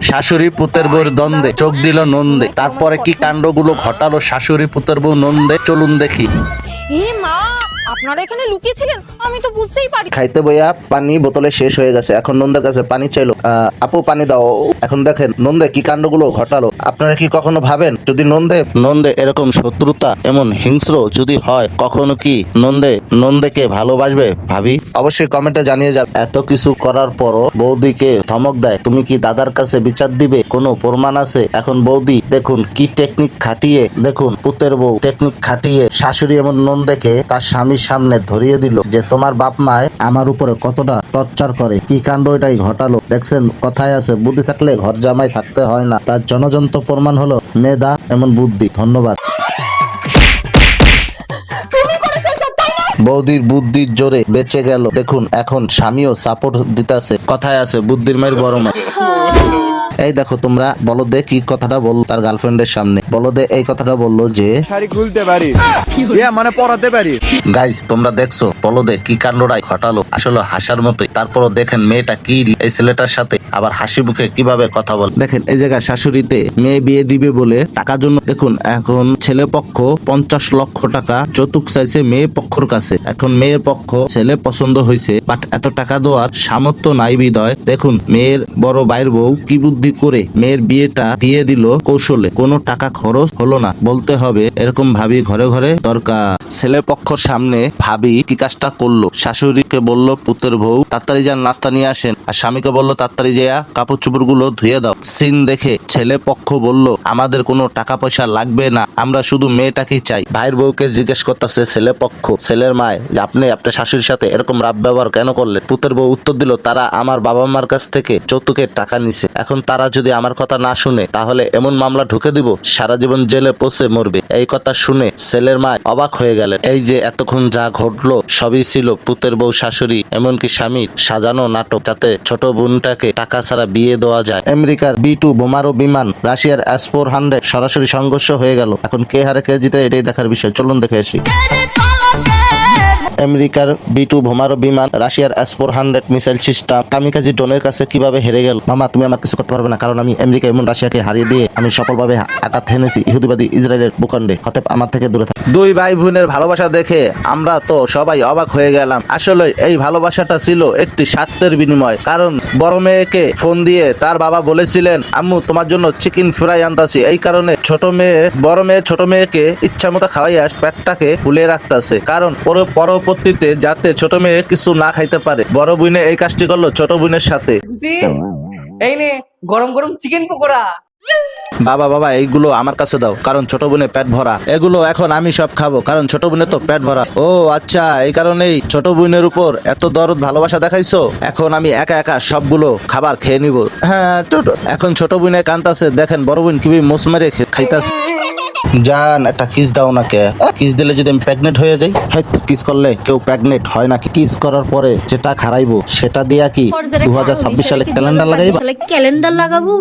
শাশুড়ি পুতের বউর দ্বন্দ্বে চোখ দিল নন্দে। তারপরে কি কাণ্ডগুলো ঘটালো শাশুড়ি পুতের বউ নন্দে, চলুন দেখি। এ মা, আপনারা এখানে লুকিয়েছিলেন, আমি তো বুঝতেই পারি। খাইতে বইয়া পানি বোতলে শেষ হয়ে গেছে, এখন নন্দের কাছে পানি চাইলো। আপু পানি দাও। এখন দেখেন নন্দে কি কাণ্ডগুলো ঘটালো। আপনারা কি কখনো ভাবেন যদি নন্দে এরকম শত্রুতা এমন হিংস্র যদি হয়, কখনো কি নন্দেকে ভালোবাসবে ভাবি? অবশ্যই কমেন্টে জানিয়ে যান। এত কিছু করার পরও বৌদিকে ধমক দেয়, তুমি কি দাদার কাছে বিচার দিবে? কোনো প্রমাণ আছে? এখন বৌদি দেখুন কি টেকনিক খাটিয়ে, দেখুন পুতের বউ টেকনিক খাটিয়ে শাশুড়ি এমন নন্দেকে তার স্বামীর সামনে ধরিয়ে দিল যে তোমার বাপ মায় আমার উপরে কতটা টর্চার করে। কি কাণ্ড এটাই ঘটালো। দেখছেন, কথায় আছে বুদ্ধি থাকলে ঘর জামাই থাকতে হয় না। তার জনজন্ত প্রমাণ হলো মেধা এমন বুদ্ধি। ধন্যবাদ। বৌদির বুদ্ধির জোরে বেঁচে গেল। দেখুন এখন স্বামীও সাপোর্ট দিতেছে। কথায় আছে বুদ্ধির মায়ের বড় মা। এই দেখো তোমরা, বলদে কি কথাটা বললো তার গার্লফ্রেন্ডের সামনে। বলদে এই কথাটা বললো যে শাড়ি খুলতে পারি, মানে পরাতে পারি। গাইস তোমরা দেখছো বলদে কি কাণ্ডটাই ঘটালো, আসলে হাসার মতোই। তারপরও দেখেন মেয়েটা কি এই ছেলেটার সাথে আবার হাসি মুখে কিভাবে কথা বলে। দেখেন এই জায়গায় শাশুড়িতে মেয়ে বিয়ে দিবে বলে টাকার জন্য, দেখুন এখন ছেলে পক্ষ 50 লক্ষ টাকা যৌতুক চাইছে মেয়ে পক্ষর কাছে। এখন মেয়ের পক্ষ ছেলে পছন্দ হয়েছে, বাট এত টাকা দেওয়ার সামর্থ্য নাই বিদয় দেখুন মেয়ের বড় ভাইয়ের বউ কি বুদ্ধি করে মেয়ের বিয়েটা দিয়ে দিল কৌশলে। কোনো টাকা খরচ হলো না। বলতে হবে এরকম ভাবি ঘরে ঘরে দরকার। ছেলে পক্ষর সামনে ভাবি কি কাজটা করলো, শাশুড়িকে বলল পুতের বউ তাড়াতাড়ি যান নাস্তা নিয়ে আসেন, আর স্বামীকে বললো তাড়াতাড়ি যেয়া কাপড় চোপড় গুলো ধুয়ে দাও। সিন দেখে ছেলে পক্ষ বলল আমাদের কোনো টাকা পয়সা লাগবে না, আমরা শুধু মেয়েটাকেই চাই। ভাইয়ের বউকে জিজ্ঞেস করতেছে ছেলে পক্ষ, ছেলের মায়, আপনি আপনার শাশুড়ির সাথে এরকম রাব ব্যবহার কেন করলেন? পুতের বউ উত্তর দিল তারা আমার বাবা মার কাছ থেকে যৌতুকের টাকা নিছে, এখন তারা যদি আমার কথা না শুনে তাহলে এমন মামলা ঢুকে দিব সারা জীবন জেলে পচে মরবে। এই কথা শুনে ছেলের মা অবাক হয়ে গেলেন। এই যে এতক্ষণ যা ঘটলো সবই ছিল পুতের বউ শাশুড়ি এমনকি স্বামীর সাজানো নাটক, যাতে ছোট বোনটাকে টাকা ছাড়া বিয়ে দেওয়া যায়। আমেরিকার B2 বোমারু বিমান রাশিয়ার S-400 সরাসরি সংঘর্ষ হয়ে গেল। এখন কে হারে কে জিতে এটাই দেখার বিষয়, চলুন দেখে আসি। আমেরিকার B2 বোমারু বিমান রাশিয়ার S-400 মিসাইল সিস্টেম কামিকাজি ড্রোনের কাছে কিভাবে হেরে গেল। মামা তুমি আমার কিছু করতে পারবে না, কারণ আমি আমেরিকা এবং রাশিয়াকে হারিয়ে দিয়ে আমি সফলভাবে আঘাত হেনেছি ইহুদিবাদী ইসরায়েলের ভূখণ্ডে। অতএব আমার থেকে দূরে থাক। দুই ভাই বোনের ভালোবাসা দেখে আমরা তো সবাই অবাক হয়ে গেলাম। আসলে এই ভালোবাসাটা ছিল একটি স্বার্থের বিনিময়। কারণ বড় মেয়েকে ফোন দিয়ে তার বাবা বলেছিলেন আম্মু তোমার জন্য চিকেন ফ্রাই আনতাছি, এই কারণে বড় মেয়ে ছোট মেয়েকে ইচ্ছা মতো খাওয়াইয়া পেটটাকে ফুলে রাখতেছে, কারণ পরবর্তীতে যাতে ছোট মেয়ে কিছু না খাইতে পারে। বড় বোনে এই কাজটি করলো ছোট বোনের সাথে। এই নে গরম গরম চিকেন পকোড়া। বাবা এইগুলো আমার কাছে দাও, কারণ ছোট বোনে পেট ভরা। এগুলো এখন আমি সব খাবো, কারণ ছোট বোনের তো পেট ভরা। ও আচ্ছা, এই কারণেই ছোট বোনের উপর এত দরদ ভালোবাসা দেখাইছো। এখন আমি একা একা সবগুলো খাবার খেয়ে নিব। হ্যাঁ এখন ছোট বোনে কান্তাছে, দেখেন বড় বোন কিভাবে মোস মেরে খাইতাছে। জান একটা কিস দাও না কে? কিস দিলে যদি আমি প্রেগনেন্ট হয়ে যাই? হয়তো কিস করলে কেউ প্রেগনেন্ট হয় নাকি? কিস করার পরে যেটা খারাইবো সেটা দিয়া কি 2026 সালে ক্যালেন্ডার লাগাইবা? ক্যালেন্ডার লাগাবো।